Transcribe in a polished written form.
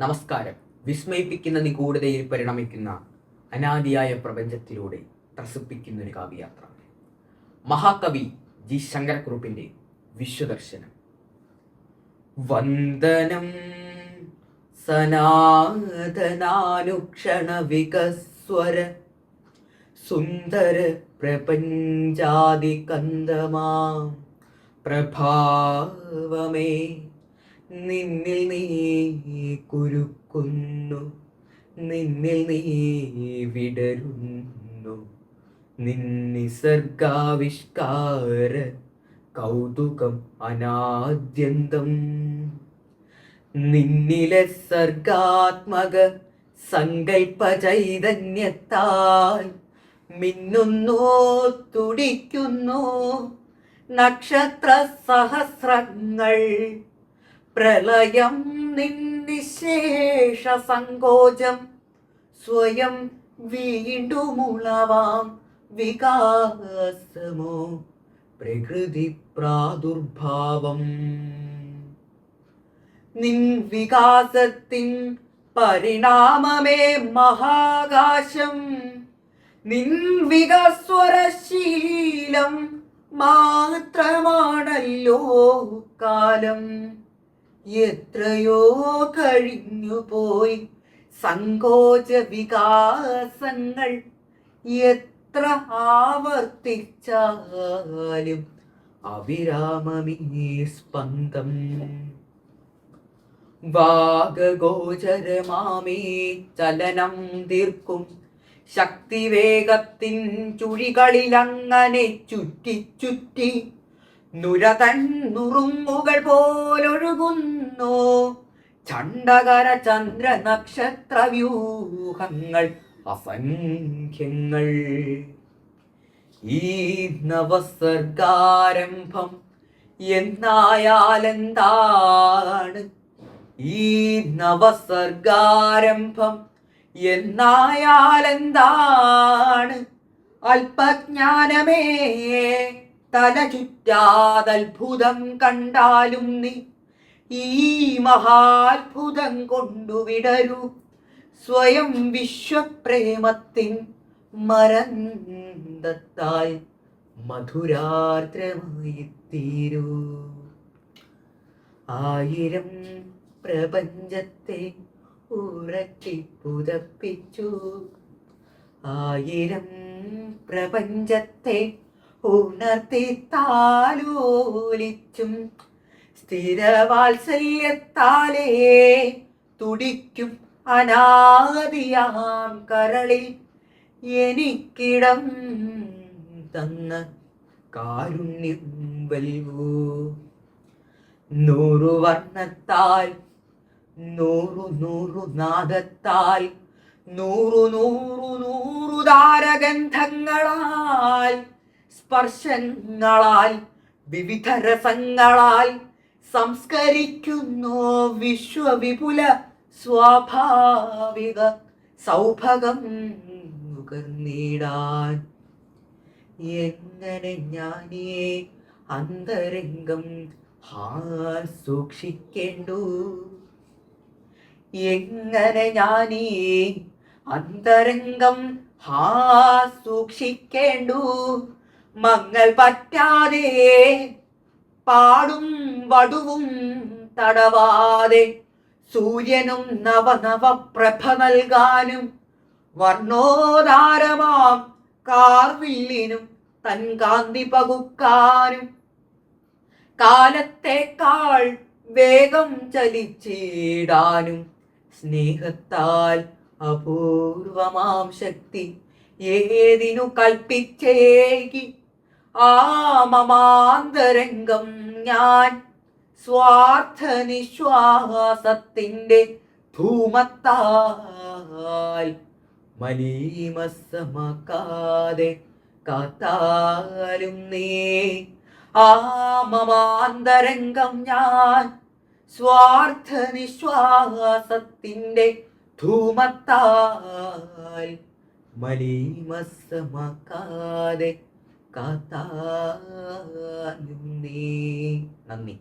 നമസ്കാരം. വിസ്മയിപ്പിക്കുന്ന നിഗൂഢതയിൽ പരിണമിക്കുന്ന അനാദിയായ പ്രപഞ്ചത്തിലൂടെ ത്രസിപ്പിക്കുന്ന ഒരു കാവ്യയാത്ര. മഹാകവി ജി ശങ്കരക്കുറുപ്പിന്റെ വിശ്വദർശനം. വന്ദനം സനാതനാനുക്ഷണ വികസ്വര സുന്ദര പ്രപഞ്ചാദി കന്ദമാം പ്രഭാവമേ, നിന്നിൽ നീ കുരുക്കുന്നു, നിന്നിൽ നീ വിടരുന്നു, നിന്നിസർഗാവിഷ്കാര കൗതുകം അനാദ്യന്തം. നിന്നിലെ സർഗാത്മക സങ്കൽപ്പ ചൈതന്യത്താൽ മിന്നുന്നു, തുടിക്കുന്നു നക്ഷത്ര സഹസ്രങ്ങൾ. പ്രളയം നിന്നിശേഷ സങ്കോചം സ്വയം വീണ്ടുമുളവാം വികാസമോ പ്രകൃതി പ്രാദുർഭാവം. നിൻ വികാസത്തിൻ പരിണാമമേ മഹാകാശം, നിൻ വികസ്വരശീലം മാത്രമാണല്ലോ കാലം. എത്രയോ കഴിഞ്ഞുപോയി സങ്കോച വികാസങ്ങൾ, എത്ര ആവർത്തിച്ചാലും അവിരാമമീ സ്പന്ദം. വാഗഗോചരമാമീ ചലനം തീർക്കും ശക്തിവേഗത്തിൻ ചുഴികളിലങ്ങനെ ചുറ്റി ചുറ്റി നുരതൻ നുറുങ്ങുകൾ പോലൊഴുകുന്നു ചണ്ഡകര ചന്ദ്ര നക്ഷത്ര വ്യൂഹങ്ങൾ അസംഖ്യങ്ങൾ. ഈ നവസർഗാരംഭം എന്നായാലെന്താണ്? ഈ നവസർഗാരംഭം എന്നായാലെന്താണ്? അല്പജ്ഞാനമേ തല ചുറ്റാതത്ഭുതം കണ്ടാലും നീ ഈ മഹാത്ഭുതം കൊണ്ടുവിടരൂ. സ്വയം വിശ്വപ്രേമത്തിൻ മരന്തത്താൽ മധുരാർദ്രമായി തീരൂ. ആയിരം പ്രപഞ്ചത്തെ ഉറക്കി പുതപ്പിച്ചു, ആയിരം പ്രപഞ്ചത്തെ ഉണർത്തി താലോലിച്ചും സ്ഥിരവാത്സല്യത്താലേ തുടിക്കും അനാദിയാം കരളിൽ എനിക്കിടം തന്ന കാരുണ്യം വൽവൂ. നൂറു വർണ്ണത്താൽ നൂറു നൂറു നാദത്താൽ നൂറു നൂറു നൂറു താരഗന്ധങ്ങളാൽ സ്പർശങ്ങളാൽ വിവിധ രസങ്ങളാൽ സംസ്കരിക്കുന്നു വിശ്വവിപുല സ്വാഭാവിക സൗഭഗം നുകർന്നിടാൻ. എങ്ങനെ ഞാനീ അന്തരംഗം സൂക്ഷിക്കേണ്ടു? എങ്ങനെ ഞാനീ അന്തരംഗം സൂക്ഷിക്കേണ്ടു? മങ്ങൾ പറ്റാതെ പാടും വടുവും തടവാതെ സൂര്യനും നവനവ പ്രഭ നൽകാനും വർണ്ണോദാരമാം കാർവില്ലിനും തൻ കാന്തി പകുക്കാനും കാലത്തേക്കാൾ വേഗം ചലിച്ചിടാനും സ്നേഹത്താൽ അപൂർവമാം ശക്തി ഏതിനു കൽപ്പിച്ചേകി ആ മമാന്തരംഗം ഞാൻ സ്വാർത്ഥ നിശ്വാസത്തിൻ്റെ ധൂമത്താൽ മലീമസമാക്കാതെ കാത്താലും നീ. ആ മമാന്തരംഗം ഞാൻ സ്വാർത്ഥ നിശ്വാസത്തിൻ്റെ ധൂമത്താൽ മലീമസമാക്കാതെ കാത്താലും നീ. നന്ദി.